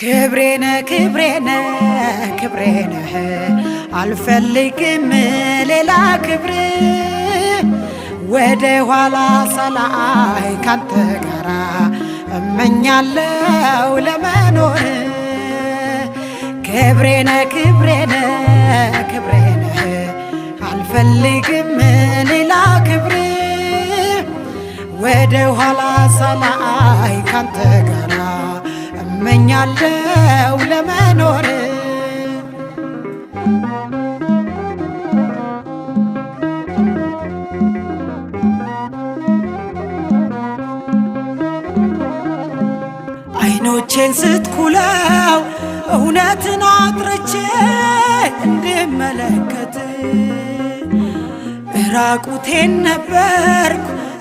ክብሬነ ክብሬነ ክብሬነ አልፈልግም ሌላ ክብር ወደ ኋላ ሳላይ ካንተ ጋራ እመኛለው ለመኖር ክብሬነ ክብሬነ ክብሬነ አልፈልግም ሌላ ክብር ወደ ኋላ ሳላይ ካንተ ጋራ እመኛለው ለመኖር አይኖቼን ስትኩለው እውነትን አጥርቼ እንድመለከት ራቁቴን ነበርኩ